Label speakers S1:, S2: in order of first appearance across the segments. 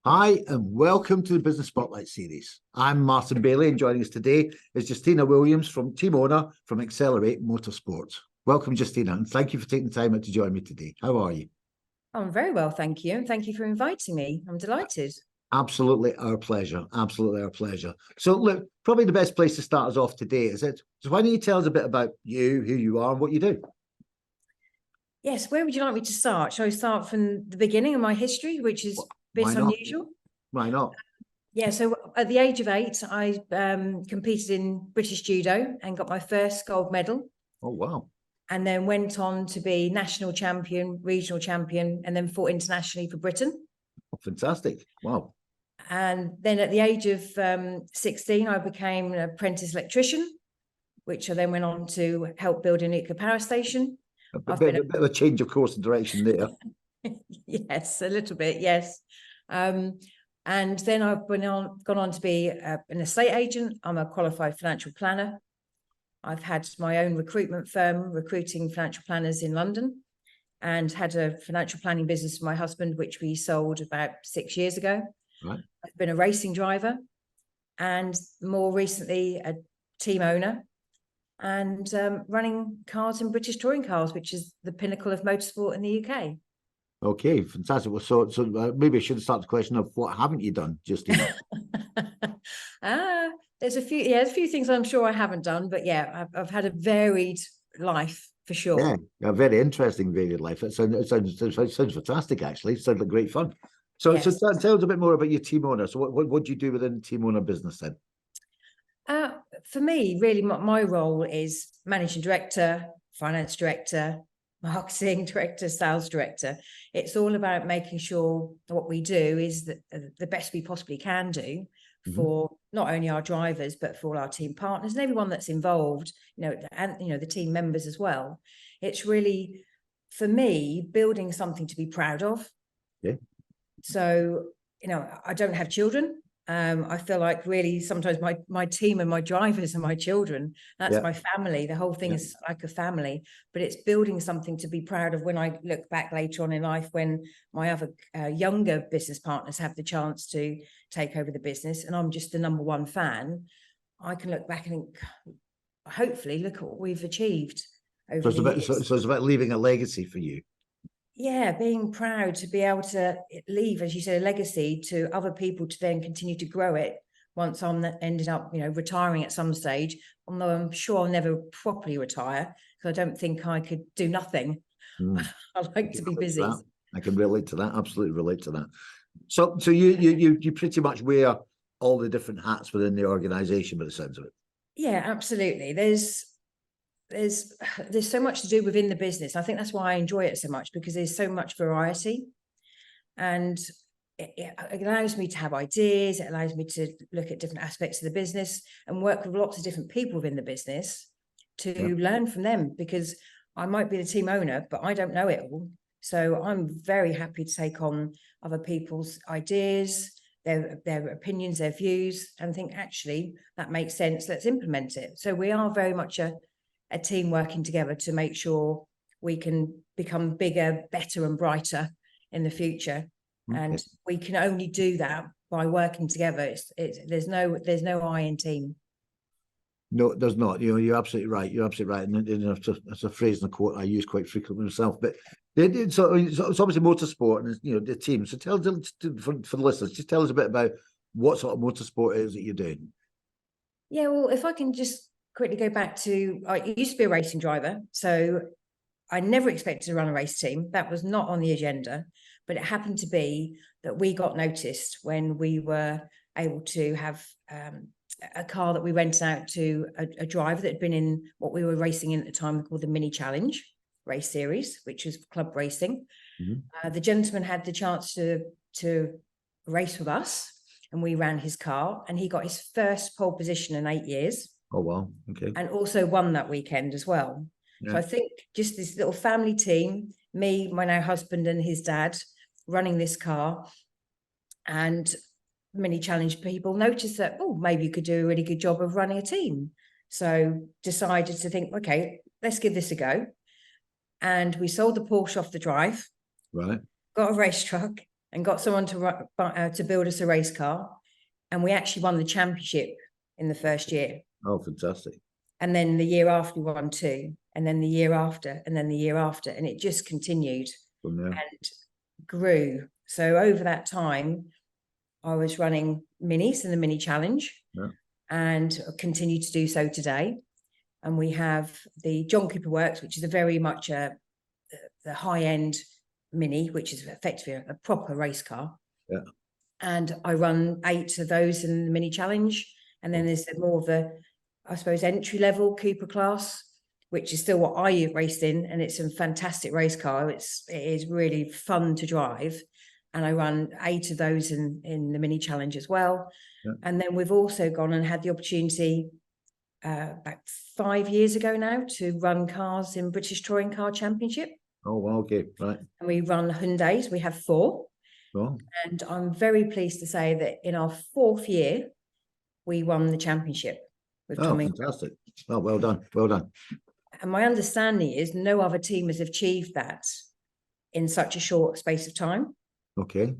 S1: Hi, and welcome to the Business Spotlight series. I'm Martin Bailey, and joining us today is Justina Williams, team owner from Excelr8 Motorsport. Welcome, Justina, and thank you for taking the time out to join me today. How are you?
S2: I'm very well, thank you. And thank you for inviting me. I'm delighted.
S1: Absolutely our pleasure. Absolutely our pleasure. So, look, probably the best place to start us off today is it. So, why don't you tell us a bit about you, who you are, and what you do?
S2: Yes, where would you like me to start? Shall I start from the beginning of my history, which is a bit unusual?
S1: Why not?
S2: Yeah, so at the age of 8, I competed in British Judo and got my first gold medal.
S1: Oh, wow.
S2: And then went on to be national champion, regional champion, and then fought internationally for Britain.
S1: Oh, fantastic. Wow.
S2: And then at the age of 16, I became an apprentice electrician, which I then went on to help build a nuclear power station.
S1: A bit of a change of course and direction there.
S2: Yes, a little bit, yes. And then I've gone on to be an estate agent. I'm a qualified financial planner. I've had my own recruitment firm, recruiting financial planners in London, and had a financial planning business for my husband, which we sold about 6 years ago.
S1: Right.
S2: I've been a racing driver, and more recently a team owner, and running cars and British touring cars, which is the pinnacle of motorsport in the UK.
S1: Okay, fantastic. Well, so maybe I should start the question of what haven't you done, Justina?
S2: There's a few things I'm sure I haven't done, but yeah, I've had a varied life for sure.
S1: Yeah, a very interesting varied life. It sounds fantastic, actually. It sounds like great fun. So,
S2: Yes.
S1: so tell us a bit more about your team owner. So what do you do within the team owner business then?
S2: For me, really, my role is managing director, finance director, marketing director, sales director. It's all about making sure that what we do is the best we possibly can do for not only our drivers, but for all our team partners and everyone that's involved, and the team members as well. It's really, for me, building something to be proud of.
S1: Yeah.
S2: So, I don't have children. I feel like really sometimes my team and my drivers are my children. That's my family. The whole thing is like a family, but it's building something to be proud of when I look back later on in life, when my other younger business partners have the chance to take over the business and I'm just the number one fan. I can look back and think, hopefully, look at what we've achieved over the years.
S1: So it's about leaving a legacy for you.
S2: Yeah, being proud to be able to leave, as you said, a legacy to other people to then continue to grow it once I'm ended up, retiring at some stage. Although I'm sure I'll never properly retire because I don't think I could do nothing. I like to be busy.
S1: I can relate to that. Absolutely relate to that. So you pretty much wear all the different hats within the organization, by the sounds of it.
S2: Yeah, absolutely. There's so much to do within the business. I think that's why I enjoy it so much, because there's so much variety, and it allows me to have ideas. It allows me to look at different aspects of the business and work with lots of different people within the business to learn from them, because I might be the team owner, but I don't know it all. So I'm very happy to take on other people's ideas, their opinions, their views, and think, actually, that makes sense. Let's implement it. So we are very much a team working together to make sure we can become bigger, better and brighter in the future. And we can only do that by working together. There's no I in team.
S1: No, there's not. You're absolutely right. You're absolutely right. And it's a phrase and a quote I use quite frequently myself. But it's obviously motorsport and the team. So tell us, for the listeners, just tell us a bit about what sort of motorsport it is that you're doing.
S2: Yeah, well, if I can just quickly go back to, I used to be a racing driver, so I never expected to run a race team. That was not on the agenda, but it happened to be that we got noticed when we were able to have a car that we rented out to a driver that had been in what we were racing in at the time called the Mini Challenge race series, which was club racing. The gentleman had the chance to race with us, and we ran his car, and he got his first pole position in 8 years.
S1: Oh, wow. Okay.
S2: And also won that weekend as well. Yeah. So I think just this little family team, me, my now husband and his dad, running this car, and Mini Challenge people noticed that, maybe you could do a really good job of running a team. So decided to think, okay, let's give this a go. And we sold the Porsche off the drive.
S1: Right.
S2: Got a race truck and got someone to build us a race car. And we actually won the championship in the first year.
S1: Oh, fantastic.
S2: And then the year after we won 2, and then the year after, and then the year after. And it just continued and grew. So over that time, I was running minis in the mini challenge, and continue to do so today. And we have the John Cooper Works, which is a very much the high-end mini, which is effectively a proper race car.
S1: Yeah.
S2: And I run 8 of those in the mini challenge. And then there's more of the, I suppose, entry-level Cooper class, which is still what I raced in. And it's a fantastic race car. It is really fun to drive. And I run 8 of those in the mini challenge as well. Yeah. And then we've also gone and had the opportunity about 5 years ago now to run cars in British Touring Car Championship.
S1: Oh, wow, okay, right. And
S2: we run Hyundais. We have 4.
S1: Oh.
S2: And I'm very pleased to say that in our 4th year, we won the championship with Tommy.
S1: Fantastic. Oh, well done, well done.
S2: And my understanding is no other team has achieved that in such a short space of time.
S1: Okay.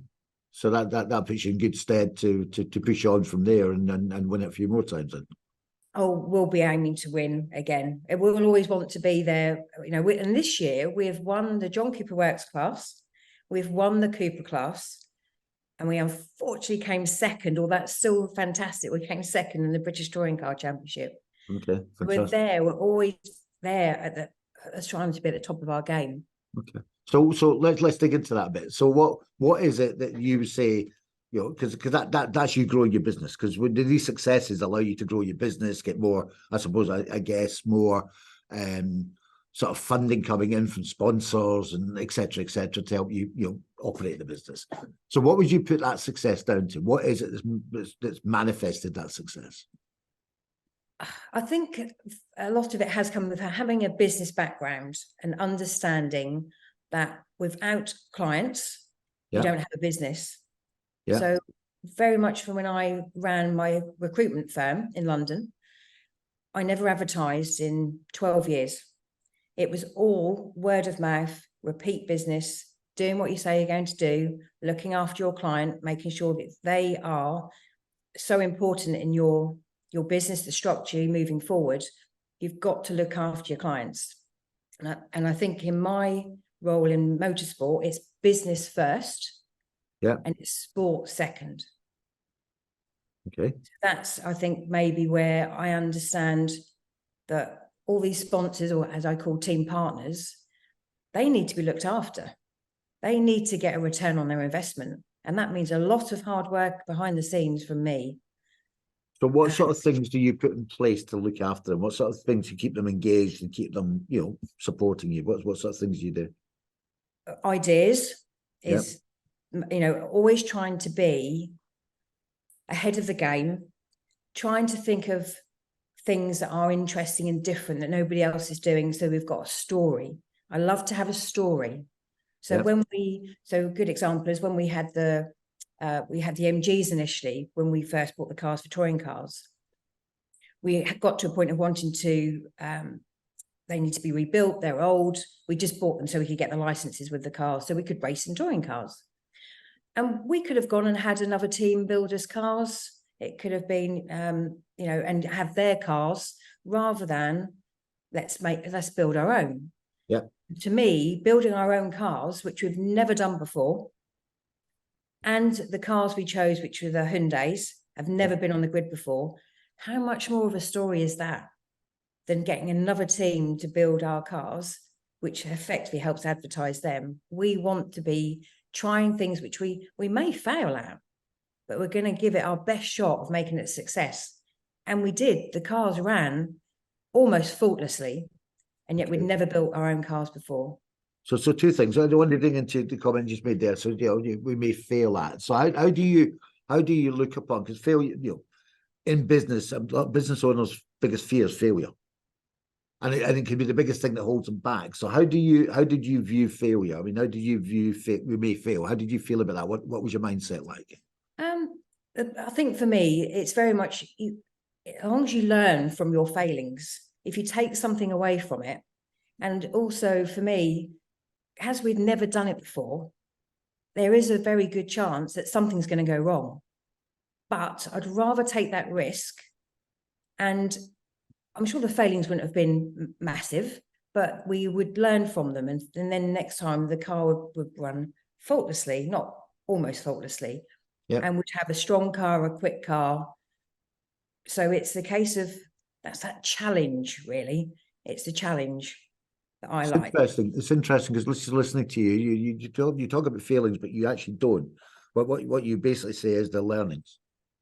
S1: So that puts you in good stead to push on from there and win it a few more times then.
S2: Oh, we'll be aiming to win again. We'll always want to be there, you know. And this year we've won the John Cooper Works class, we've won the Cooper class, and we unfortunately came second. Or that's still fantastic. We came second in the British Touring Car Championship.
S1: Okay, fantastic.
S2: We're there. We're always there at trying to be at the top of our game.
S1: Okay, so let's dig into that a bit. So what is it that you say? You know, because that's you growing your business. Because when these successes allow you to grow your business, get more, I suppose, I guess, more sort of funding coming in from sponsors and et cetera, to help you operate the business. So what would you put that success down to? What is it that's manifested that success?
S2: I think a lot of it has come with having a business background and understanding that without clients, you don't have a business. Yeah. So very much from when I ran my recruitment firm in London, I never advertised in 12 years. It was all word of mouth, repeat business, doing what you say you're going to do, looking after your client, making sure that they are so important in your business, the structure moving forward. You've got to look after your clients. And I think in my role in motorsport, it's business first. Yeah. And it's sport second.
S1: Okay.
S2: That's, I think, maybe where I understand that all these sponsors, or as I call team partners, they need to be looked after. They need to get a return on their investment. And that means a lot of hard work behind the scenes from me.
S1: So what sort of things do you put in place to look after them? What sort of things to keep them engaged and keep them, supporting you? What sort of things do you do?
S2: Ideas is... always trying to be ahead of the game, trying to think of things that are interesting and different that nobody else is doing. So we've got a story. I love to have a story. So so a good example is when we had the MGs initially, when we first bought the cars for touring cars, we got to a point of wanting to, they need to be rebuilt. They're old. We just bought them so we could get the licenses with the cars so we could race in touring cars. And we could have gone and had another team build us cars. It could have been, and have their cars rather than let's build our own. Yeah. To me, building our own cars, which we've never done before, and the cars we chose, which were the Hyundais, have never been on the grid before. How much more of a story is that than getting another team to build our cars, which effectively helps advertise them? We want to be trying things which we may fail at, but we're going to give it our best shot of making it a success. And we did. The cars ran almost faultlessly, and yet we'd never built our own cars before. So 2 things. I don't want to dig into the comment you just made there. So we may fail at. So how do you look upon, because failure, in business, business owners' biggest fear is failure. And it can be the biggest thing that holds them back. So how did you view failure? I mean, how did you view we may fail? How did you feel about that? What was your mindset like? I think for me, it's very much, as long as you learn from your failings, if you take something away from it, and also for me, as we'd never done it before, there is a very good chance that something's going to go wrong. But I'd rather take that risk. And I'm sure the failings wouldn't have been massive, but we would learn from them. And then next time the car would run faultlessly, not almost faultlessly.
S1: Yep.
S2: And we'd have a strong car, a quick car. So it's the case of, that's that challenge, really. It's the challenge that I like.
S1: Interesting. It's interesting because listening to you talk about feelings, but you actually don't. But what you basically say is the learnings.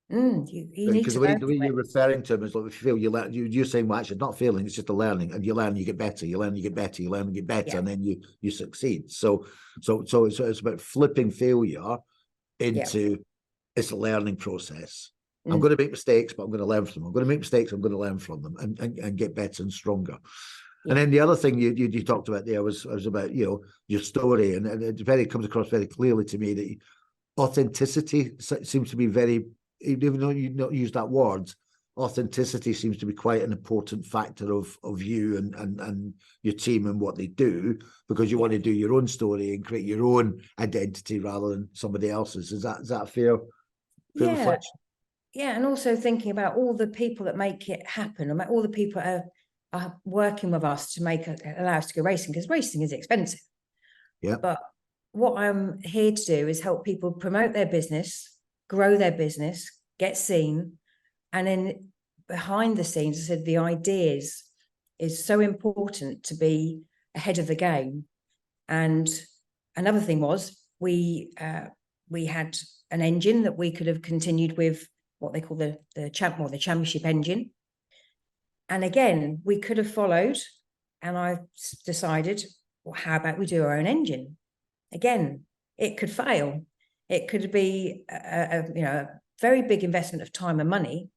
S2: You need to
S1: the way you're referring to them is like, if you feel you learn, you're saying, well, actually, not failing, it's just a learning, and you learn, you get better, you learn, you get better, you learn, you get better, and then you succeed. So it's about flipping failure into it's a learning process. I'm going to make mistakes, but I'm going to learn from them. I'm going to make mistakes, I'm going to learn from them, and get better and stronger. And then the other thing you talked about there was about your story, and it comes across very clearly to me that authenticity seems to be very, even though you not use that word, authenticity seems to be quite an important factor of you and your team and what they do, because you want to do your own story and create your own identity rather than somebody else's. Is that a fair reflection?
S2: Yeah, and also thinking about all the people that make it happen, all the people are working with us to allow us to go racing, because racing is expensive.
S1: Yeah.
S2: But what I'm here to do is help people promote their business, grow their business, get seen. And then behind the scenes, I said, the ideas is so important to be ahead of the game. And another thing was we had an engine that we could have continued with, what they call the championship engine. And again, we could have followed, and I decided, well, how about we do our own engine? Again, it could fail. It could be a very big investment of time and money,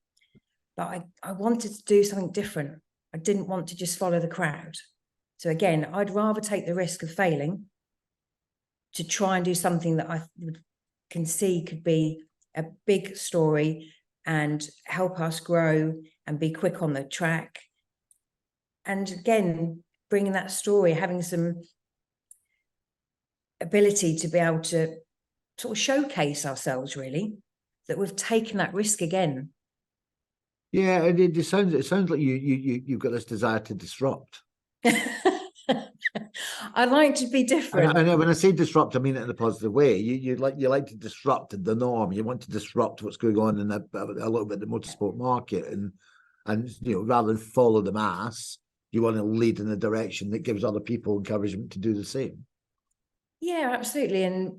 S2: but I wanted to do something different. I didn't want to just follow the crowd. So again, I'd rather take the risk of failing to try and do something that I can see could be a big story and help us grow and be quick on the track. And again, bringing that story, having some ability to be able to sort of showcase ourselves, really, that we've taken that risk again.
S1: Yeah, it sounds like you've got this desire to disrupt.
S2: I like to be different.
S1: And when I say disrupt, I mean it in a positive way. You like to disrupt the norm. You want to disrupt what's going on in a little bit the motorsport market, and rather than follow the mass, you want to lead in a direction that gives other people encouragement to do the same. Yeah,
S2: absolutely. And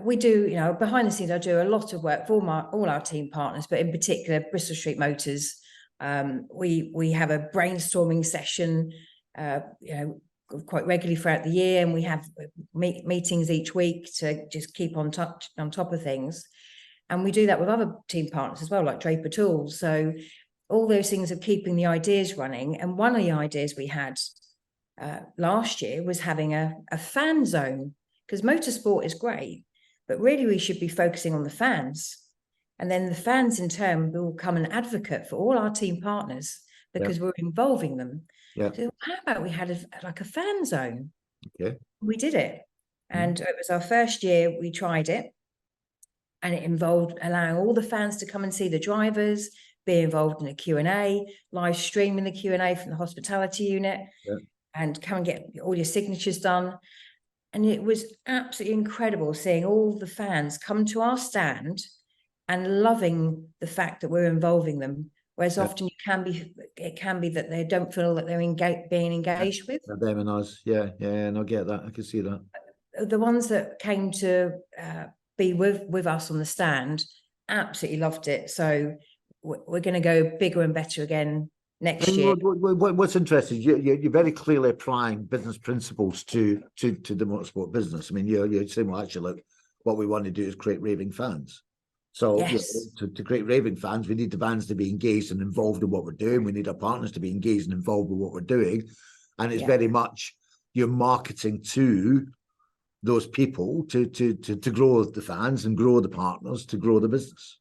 S2: we do, behind the scenes, I do a lot of work for all our team partners, but in particular, Bristol Street Motors. We have a brainstorming session, quite regularly throughout the year, and we have meetings each week to just keep on top of things. And we do that with other team partners as well, like Draper Tools. So all those things of keeping the ideas running. And one of the ideas we had last year was having a fan zone, because motorsport is great, but really we should be focusing on the fans. And then the fans in turn will become an advocate for all our team partners, because we're involving them.
S1: Yeah.
S2: So how about we had a fan zone?
S1: Okay.
S2: We did it. And it was our first year we tried it. And it involved allowing all the fans to come and see the drivers, be involved in a Q&A, live streaming the Q&A from the hospitality unit, and come and get all your signatures done. And it was absolutely incredible seeing all the fans come to our stand and loving the fact that we're involving them. Whereas often it can be that they don't feel that they're being engaged with.
S1: Them and us, and I get that. I can see that.
S2: The ones that came to be with us on the stand absolutely loved it. So we're going to go bigger and better again next year.
S1: What's interesting, you're very clearly applying business principles to the motorsport business. I mean, you're saying, well, actually, look, what we want to do is create raving fans. So to create raving fans, we need the fans to be engaged and involved in what we're doing. We need our partners to be engaged and involved with what we're doing. And it's very much you're marketing to those people to grow the fans and grow the partners to grow the business.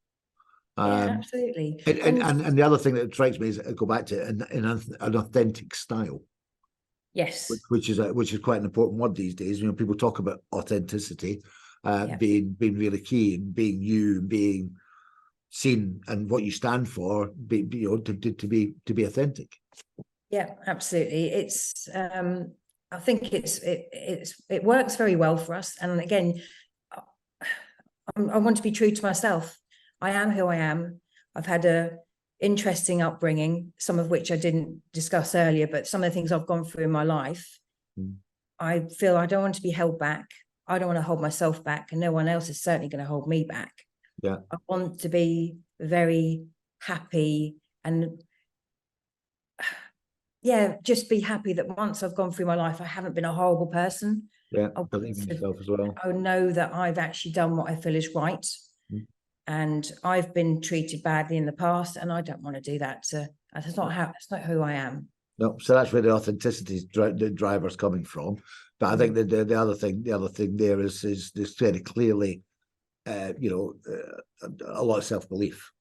S2: Absolutely.
S1: And the other thing that strikes me is go back to an authentic style.
S2: Yes.
S1: Which is quite an important word these days. People talk about authenticity. being really key, and being you, and being seen, and what you stand for, to be authentic.
S2: Yeah, absolutely. It's I think it works very well for us. And again, I want to be true to myself. I am who I am. I've had a interesting upbringing, some of which I didn't discuss earlier, but some of the things I've gone through in my life, I feel I don't want to be held back. I don't want to hold myself back, and no one else is certainly going to hold me back.
S1: Yeah.
S2: I want to be very happy, and just be happy that once I've gone through my life, I haven't been a horrible person.
S1: Yeah, I believe in yourself as well.
S2: I know that I've actually done what I feel is right. And I've been treated badly in the past, and I don't want to do that. That's not who I am. No,
S1: so that's where the authenticity the driver's coming from. But I think that the other thing there is there's very clearly, a lot of self-belief.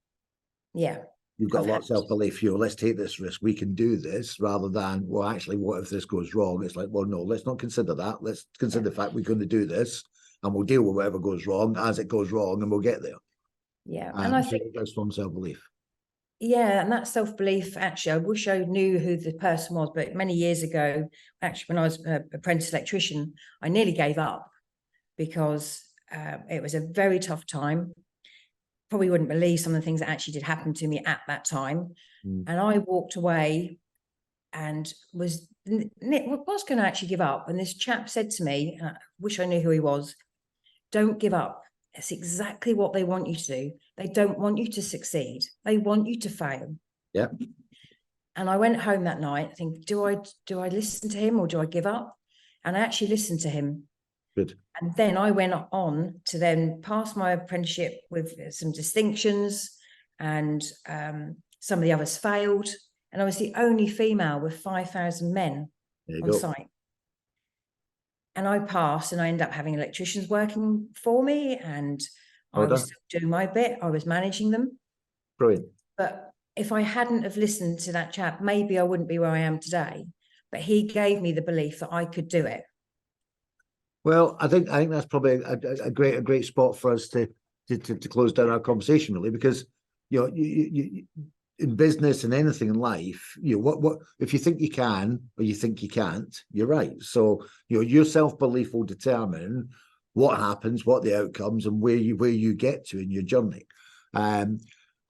S2: Yeah.
S1: You've got a lot of self-belief. Let's take this risk. We can do this, rather than, well, actually, what if this goes wrong? It's like, well, no, let's not consider that. Let's consider the fact we're going to do this, and we'll deal with whatever goes wrong as it goes wrong, and we'll get there.
S2: Yeah, and I think
S1: that's from self-belief.
S2: Yeah, and that self-belief, actually, I wish I knew who the person was, but many years ago, actually, when I was an apprentice electrician, I nearly gave up, because it was a very tough time. Probably wouldn't believe some of the things that actually did happen to me at that time. And I walked away and was going to actually give up. And this chap said to me, and I wish I knew who he was, "Don't give up. It's exactly what they want you to do. They don't want you to succeed. They want you to fail."
S1: Yeah.
S2: And I went home that night thinking, do I listen to him, or do I give up? And I actually listened to him.
S1: Good.
S2: And then I went on to then pass my apprenticeship with some distinctions, and some of the others failed. And I was the only female with 5,000 men on site. And I passed, and I ended up having electricians working for me, and I was still doing my bit. I was managing them.
S1: Brilliant.
S2: But if I hadn't have listened to that chap, maybe I wouldn't be where I am today. But he gave me the belief that I could do it.
S1: Well, I think that's probably a great spot for us to close down our conversation, really, because you in business and anything in life, what if you think you can or you think you can't, you're right. So your self-belief will determine what happens, what the outcomes, and where you get to in your journey. And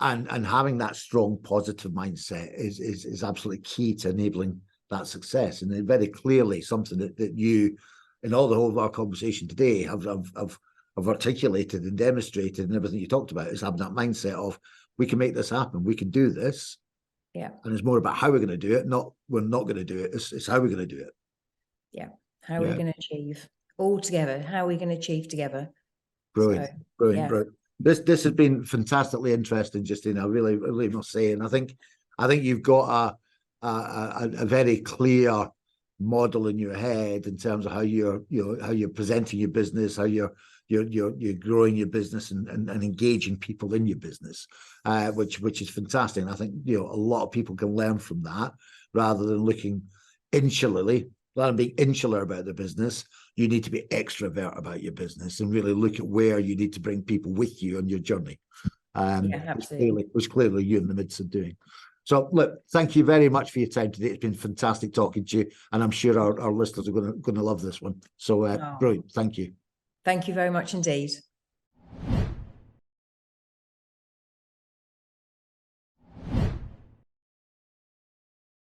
S1: having that strong positive mindset is absolutely key to enabling that success. And very clearly something that you, in all the whole of our conversation today, have articulated and demonstrated, and everything you talked about is having that mindset of, we can make this happen, we can do this.
S2: Yeah.
S1: And it's more about how we're going to do it, not we're not going to do it. It's how we're going to do it.
S2: Yeah. How are we going to achieve all together? How are we going to achieve together?
S1: Brilliant. Brilliant. This has been fantastically interesting, Justina. I really must say. And I think you've got a very clear model in your head in terms of how you're presenting your business, how you're growing your business and engaging people in your business, which is fantastic. And I think a lot of people can learn from that, rather than looking insularly. Rather than being insular about the business, you need to be extrovert about your business and really look at where you need to bring people with you on your journey.
S2: Absolutely.
S1: Which clearly you're in the midst of doing. So, look, thank you very much for your time today. It's been fantastic talking to you, and I'm sure our listeners are going to love this one. So, brilliant. Thank you.
S2: Thank you very much indeed.